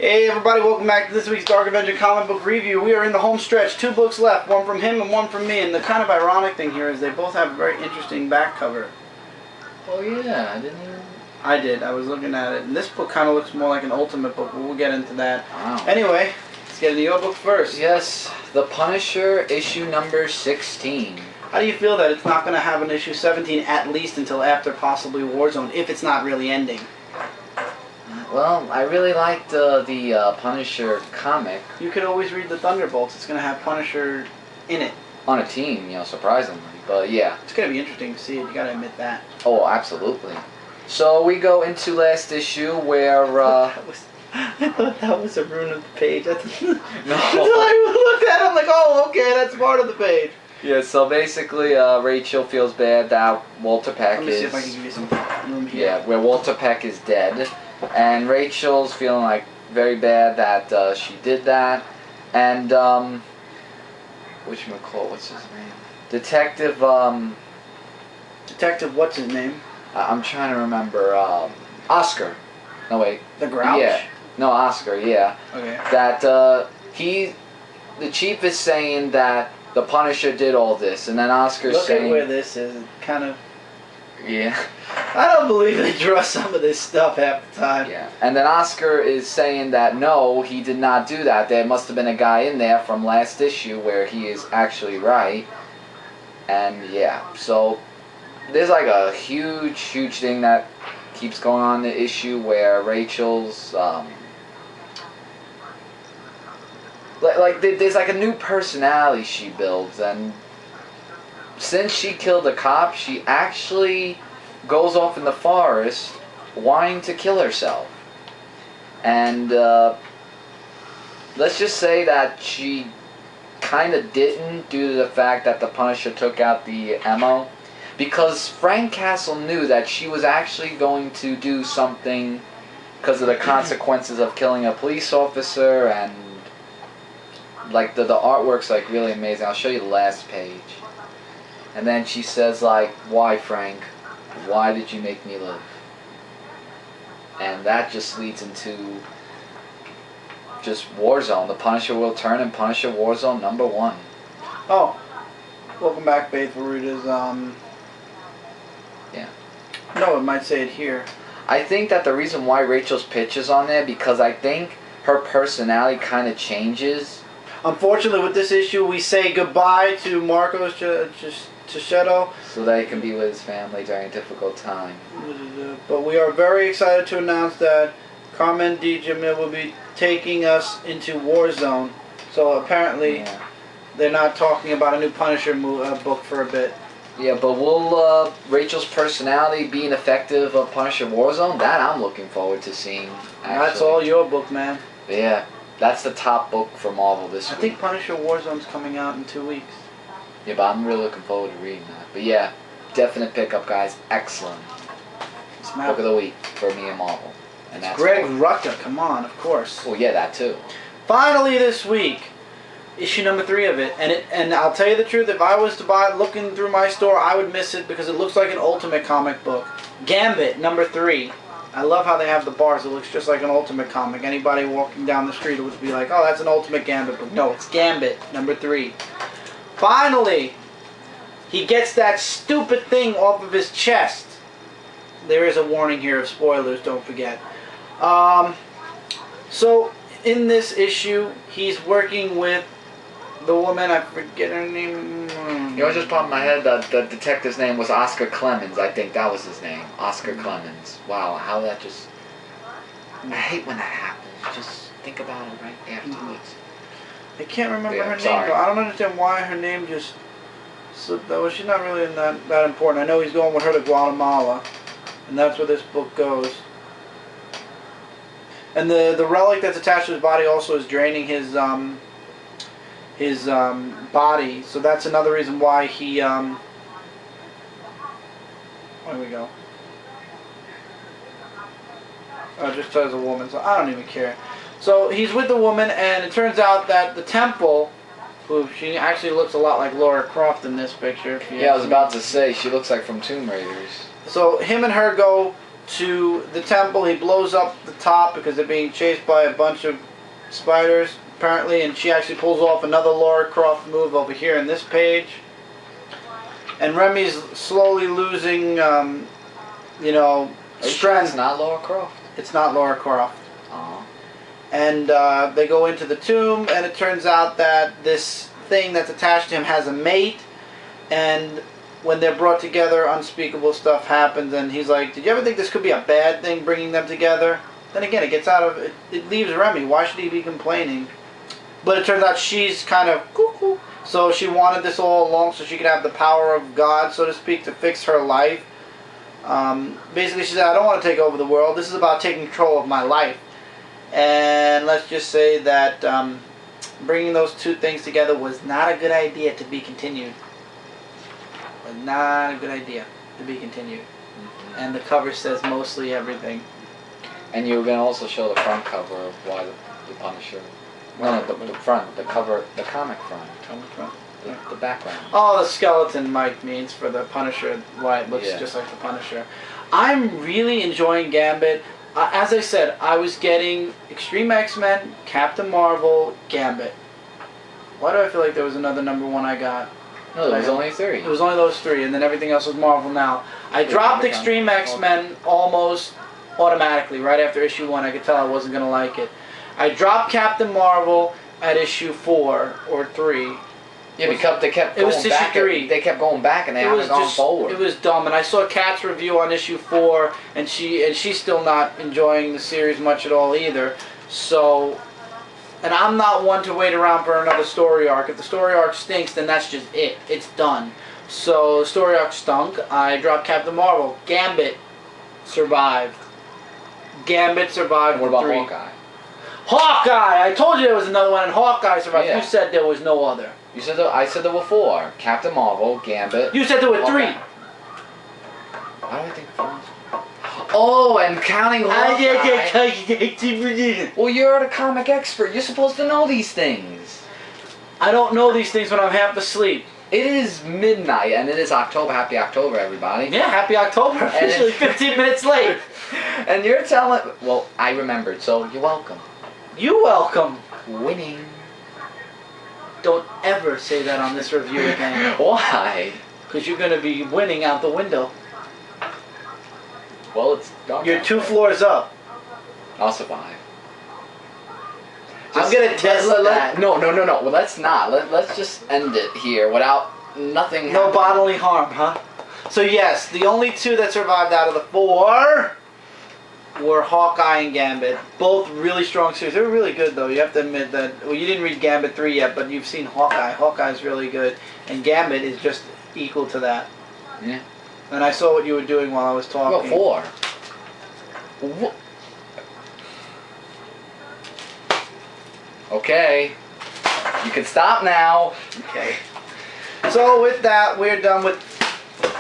Hey everybody, welcome back to this week's Dark Avenger comic book review. We are in the home stretch, 2 books left, one from him and one from me, and the kind of ironic thing here is they both have a very interesting back cover. Oh yeah, I didn't even... I did, I was looking at it, and this book kind of looks more like an Ultimate book, but we'll get into that. Wow. Anyway, let's get into your book first. Yes, The Punisher, issue number 16. How do you feel that it's not going to have an issue 17 at least until after possibly Warzone, if it's not really ending? Well, I really liked the Punisher comic. You could always read the Thunderbolts. It's going to have Punisher in it. On a team, you know, surprisingly. But yeah. It's going to be interesting to see it. You got to admit that. Oh, absolutely. So we go into last issue where... I thought that was a rune of the page. No. Until I looked at it, I'm like, oh, okay, that's part of the page. Yeah, so basically Rachel feels bad that Walter Peck is... Let me see if I can give you some room here. Yeah, where Walter Peck is dead. And Rachel's feeling like very bad that she did that. And, whatchamacallit, what's his name? Detective, Detective, what's his name? I'm trying to remember, Oscar. No, wait. The Grouch? Yeah. No, Oscar, yeah. Okay. That, the chief is saying that the Punisher did all this, and then Oscar's saying... Look at where this is. It kind of... Yeah. I don't believe they draw some of this stuff half the time. Yeah. And then Oscar is saying that no, he did not do that. There must have been a guy in there from last issue where he is actually right. And yeah, so there's like a huge thing that keeps going on in the issue where Rachel's there's like a new personality she builds, and since she killed a cop, she actually goes off in the forest wanting to kill herself. And let's just say that she kind of didn't, due to the fact that the Punisher took out the ammo, because Frank Castle knew that she was actually going to do something because of the consequences of killing a police officer. And like the artwork's like really amazing. I'll show you the last page. And then she says, like, why, Frank? Why did you make me live? And that just leads into just Warzone. The Punisher will turn in Punisher Warzone #1. Oh. Welcome back, faithful readers. Yeah. No, it might say it here. I think that the reason why Rachel's pitch is on there, because I think her personality kind of changes. Unfortunately, with this issue, we say goodbye to Marcos Tichetto, so that he can be with his family during a difficult time. But we are very excited to announce that Carmen DiGiamil will be taking us into Warzone. So apparently, they're not talking about a new Punisher book for a bit. Yeah, but will Rachel's personality be an effective Punisher Warzone? That I'm looking forward to seeing. Actually. That's all your book, man. Yeah, that's the top book for Marvel this week. I think Punisher Warzone's coming out in 2 weeks. Yeah, but I'm really looking forward to reading that. But yeah, definite pickup, guys. Excellent. Book of the week for me and Marvel. And that's Greg Rucka, come on, of course. Oh yeah, that too. Finally this week, issue number 3 of it. And I'll tell you the truth, if I was to buy it looking through my store, I would miss it because it looks like an Ultimate comic book. Gambit, number 3. I love how they have the bars. It looks just like an Ultimate comic. Anybody walking down the street would be like, oh, that's an Ultimate Gambit book. No, it's Gambit, number 3. Finally, he gets that stupid thing off of his chest. There is a warning here of spoilers, don't forget. So, in this issue, he's working with the woman, I forget her name. You know, just popped in my head, the detective's name was Oscar Clemens. I think that was his name. Oscar Clemens. Wow, how that just... I hate when that happens. Just think about it right afterwards. I can't remember her name, though. I don't understand why her name just slipped. Well, she's not really that important. I know he's going with her to Guatemala, and that's where this book goes. And the relic that's attached to his body also is draining his body, so that's another reason why he there we go. Oh, it just says a woman, so I don't even care. So he's with the woman, and it turns out that the temple, who she actually looks a lot like Laura Croft in this picture. Yeah, I was about to say, she looks like from Tomb Raiders. So him and her go to the temple. He blows up the top because they're being chased by a bunch of spiders, apparently, and she actually pulls off another Lara Croft move over here in this page. And Remy's slowly losing, you know, strength. It's not Lara Croft. It's not Lara Croft. Oh. And they go into the tomb, and it turns out that this thing that's attached to him has a mate, and when they're brought together, unspeakable stuff happens, and he's like, did you ever think this could be a bad thing, bringing them together? Then again, it gets out of it. It leaves Remy. Why should he be complaining? But it turns out she's kind of cuckoo. So she wanted this all along so she could have the power of God, so to speak, to fix her life. Basically, she said, I don't want to take over the world. This is about taking control of my life. And let's just say that bringing those two things together was not a good idea to be continued. Was not a good idea to be continued. Mm-hmm. And the cover says mostly everything. And you were going to also show the front cover of why the Punisher... No, the front, the cover, the comic front. Comic front? The background. Oh, the skeleton Mike means for the Punisher, why it looks just like the Punisher. I'm really enjoying Gambit. As I said, I was getting Extreme X-Men, Captain Marvel, Gambit. Why do I feel like there was another #1 I got? No, there was only 3. It was only those 3, and then everything else was Marvel now. I dropped Extreme X-Men almost automatically. Right after issue 1, I could tell I wasn't going to like it. I dropped Captain Marvel at issue 4 or 3. Yeah, because they kept going back. It was issue 3. They kept going back, and they haven't gone forward. It was dumb, and I saw Kat's review on issue 4, and she's still not enjoying the series much at all either. So, and I'm not one to wait around for another story arc. If the story arc stinks, then that's just it. It's done. So, the story arc stunk. I dropped Captain Marvel. Gambit survived. Gambit survived. What about Hawkeye? Hawkeye! I told you there was another one, and Hawkeye survived. Yeah. You said there was no other. You said I said there were 4. Captain Marvel, Gambit. You said there were Hawkeye. 3. Why do I think 4? Oh, and counting Hawkeye. Well, you're the comic expert. You're supposed to know these things. I don't know these things when I'm half asleep. It is midnight, and it is October. Happy October, everybody. Yeah, happy October. Officially 15 minutes late. And you're telling... Well, I remembered, so you're welcome. You're welcome. Winning. Don't ever say that on this review again. Why? Because you're going to be winning out the window. Well, it's dark. You're 2 floors up. I'll survive. I'm going to test that. No. Well, let's not. Let's just end it here without nothing No bodily harm, huh? So, yes, the only 2 that survived out of the 4... were Hawkeye and Gambit. Both really strong series. They were really good, though. You have to admit that. Well, you didn't read Gambit 3 yet, but you've seen Hawkeye. Hawkeye's really good. And Gambit is just equal to that. Yeah. And I saw what you were doing while I was talking. What 4? What? Okay. You can stop now. Okay. So, with that, we're done with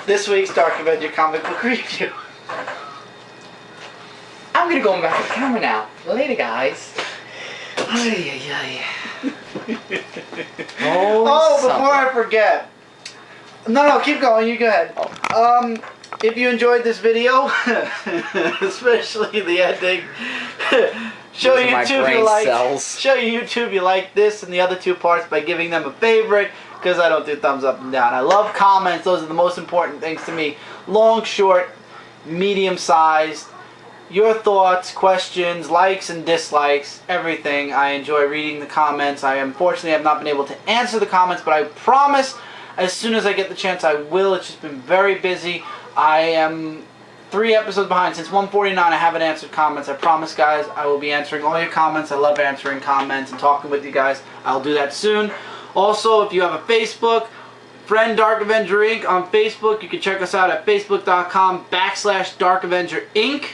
this week's Dark Avenger comic book review. I'm gonna go back to the camera now. Later, guys. Oh, before I forget. No, keep going. You go ahead. If you enjoyed this video, especially the ending, show YouTube you like this and the other 2 parts by giving them a favorite, because I don't do thumbs up and down. I love comments. Those are the most important things to me. Long, short, medium-sized. Your thoughts, questions, likes and dislikes, everything. I enjoy reading the comments. I unfortunately have not been able to answer the comments, but I promise as soon as I get the chance I will. It's just been very busy. I am 3 episodes behind. Since 149 I haven't answered comments. I promise, guys, I will be answering all your comments. I love answering comments and talking with you guys. I'll do that soon. Also, if you have a Facebook, friend Dark Avenger Inc. on Facebook, you can check us out at facebook.com/DarkAvengerINC.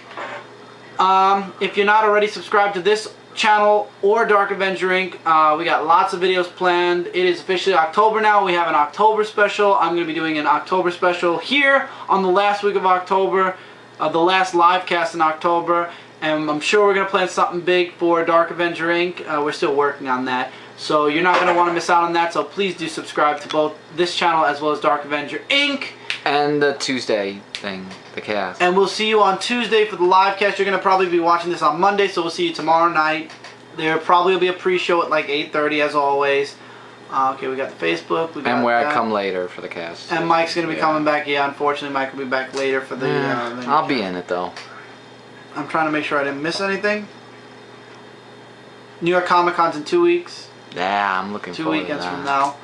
If you're not already subscribed to this channel or Dark Avenger Inc., we got lots of videos planned. It is officially October now. We have an October special. I'm going to be doing an October special here on the last week of October, the last live cast in October. and I'm sure we're going to plan something big for Dark Avenger Inc. We're still working on that. So you're not going to want to miss out on that. So please do subscribe to both this channel as well as Dark Avenger Inc. And the Tuesday thing, the cast. And we'll see you on Tuesday for the live cast. You're going to probably be watching this on Monday, so we'll see you tomorrow night. There probably will be a pre-show at like 8:30 as always. Okay, we got the Facebook. We got and where I come later for the cast. And Mike's going to be coming back. Yeah, unfortunately, Mike will be back later for the... I'll be in it, though. I'm trying to make sure I didn't miss anything. New York Comic Con's in 2 weeks. Yeah, I'm looking forward to that. 2 weekends from now.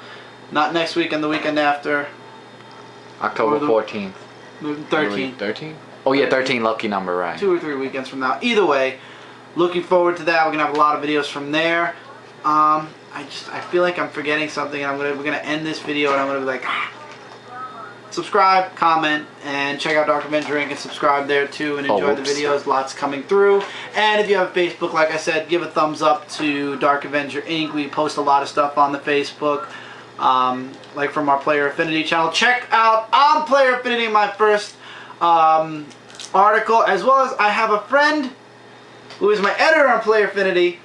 Not next weekend, the weekend after. October 14th. 13th. 13th? Oh, yeah, 13, lucky number, right. 2 or 3 weekends from now. Either way, looking forward to that. We're going to have a lot of videos from there. I feel like I'm forgetting something, and we're gonna end this video, and I'm gonna be like, subscribe, comment, and check out Dark Avenger Inc. and subscribe there too, and enjoy the videos. Lots coming through. And if you have Facebook, like I said, give a thumbs up to Dark Avenger Inc. We post a lot of stuff on the Facebook, like from our Player Affinity channel. Check out on Player Affinity my first article, as well as I have a friend who is my editor on Player Affinity,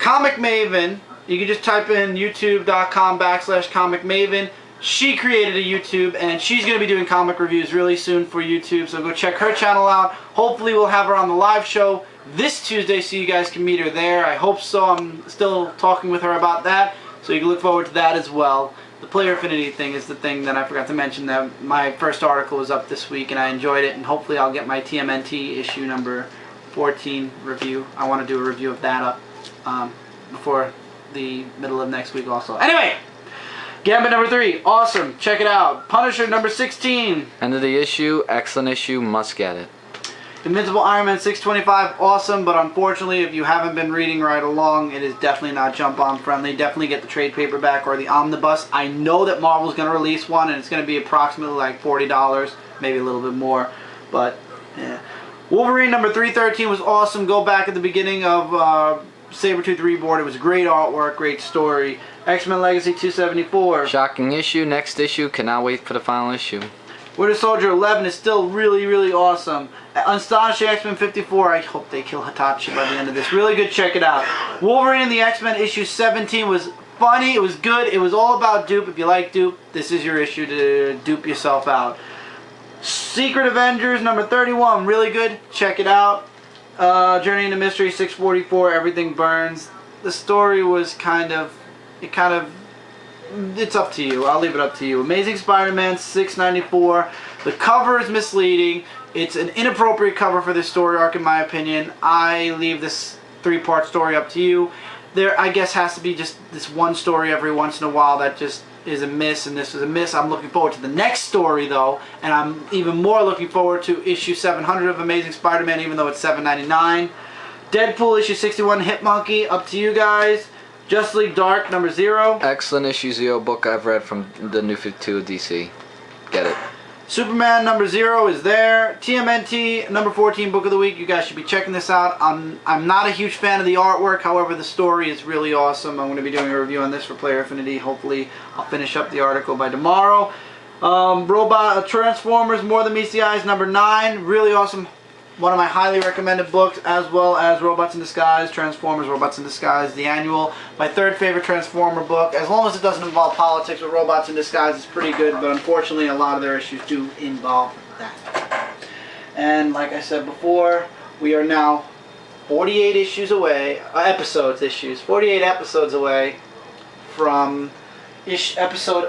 Comic Maven. You can just type in youtube.com/Comic Maven. She created a YouTube, and she's going to be doing comic reviews really soon for YouTube, so go check her channel out. Hopefully we'll have her on the live show this Tuesday so you guys can meet her there. I hope so. I'm still talking with her about that, so you can look forward to that as well. The Player Affinity thing is the thing that I forgot to mention, that my first article was up this week, and I enjoyed it, and hopefully I'll get my TMNT issue number 14 review. I want to do a review of that up before the middle of next week also. Anyway, Gambit number 3, awesome, check it out. Punisher number 16. End of the issue, excellent issue, must get it. Invincible Iron Man 625, awesome, but unfortunately if you haven't been reading right along, it is definitely not jump on friendly. Definitely get the trade paperback or the omnibus. I know that Marvel's going to release one, and it's going to be approximately like $40, maybe a little bit more, but yeah. Wolverine number 313 was awesome. Go back at the beginning of Sabretooth Reborn. It was great artwork, great story. X-Men Legacy 274. Shocking issue, next issue, cannot wait for the final issue. Winter Soldier 11 is still really, really awesome. Astonishing X-Men 54, I hope they kill Hitachi by the end of this. Really good, check it out. Wolverine and the X-Men issue 17 was funny, it was good, it was all about dupe. If you like dupe, this is your issue to dupe yourself out. Secret Avengers number 31, really good, check it out. Journey into Mystery 644, Everything Burns. The story was it's up to you. I'll leave it up to you. Amazing Spider-Man 694. The cover is misleading. It's an inappropriate cover for this story arc in my opinion. I leave this 3-part story up to you. There, I guess, has to be just this one story every once in a while that just is a miss, and this is a miss. I'm looking forward to the next story though, and I'm even more looking forward to issue 700 of Amazing Spider-Man, even though it's $7.99. Deadpool issue 61, Hit Monkey, up to you guys. Justice League Dark number 0. Excellent issue 0 book I've read from the New 52 of DC. Get it. Superman number 0 is there. TMNT number 14 book of the week. You guys should be checking this out. I'm not a huge fan of the artwork, however the story is really awesome. I'm going to be doing a review on this for Player Affinity. Hopefully I'll finish up the article by tomorrow. Robot Transformers More Than Meets the Eyes number 9. Really awesome. One of my highly recommended books, as well as Robots in Disguise, Transformers, Robots in Disguise, the annual. My 3rd favorite Transformer book. As long as it doesn't involve politics with Robots in Disguise, it's pretty good, but unfortunately a lot of their issues do involve that. And like I said before, we are now 48 issues away, 48 episodes away from episode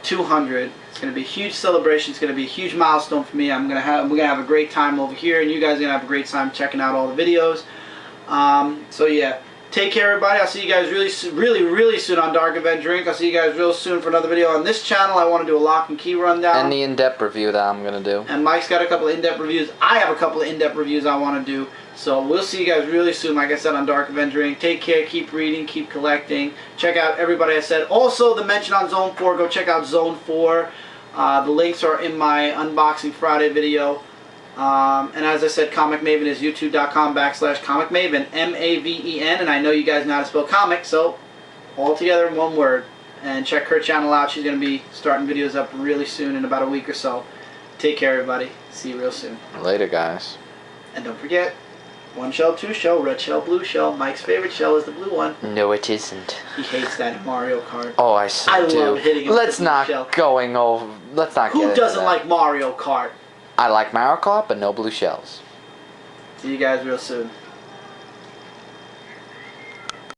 200. It's going to be a huge celebration. It's going to be a huge milestone for me. We're going to have a great time over here, and you guys are going to have a great time checking out all the videos. So yeah, take care, everybody. I'll see you guys really soon on Dark Avenger Inc. I'll see you guys real soon for another video on this channel. I want to do a lock and key rundown. And the in-depth review that I'm going to do. And Mike's got a couple of in-depth reviews. I have a couple of in-depth reviews I want to do. So we'll see you guys really soon, like I said, on Dark Avenger Inc. Take care, keep reading, keep collecting. Check out everybody I said. Also, the mention on Zone 4, go check out Zone 4. The links are in my Unboxing Friday video. And as I said, Comic Maven is youtube.com/Comic Maven, M-A-V-E-N. And I know you guys know how to spell comic, so all together in one word. And check her channel out. She's going to be starting videos up really soon, in about a week or so. Take care, everybody. See you real soon. Later, guys. And don't forget, 1 shell, 2 shell, red shell, blue shell. Mike's favorite shell is the blue one. No, it isn't. He hates that in Mario Kart. Oh, I so do. love hitting him with Let's the blue not shell. going over. Let's not get Who into doesn't that. like Mario Kart? I like Mario Kart, but no blue shells. See you guys real soon.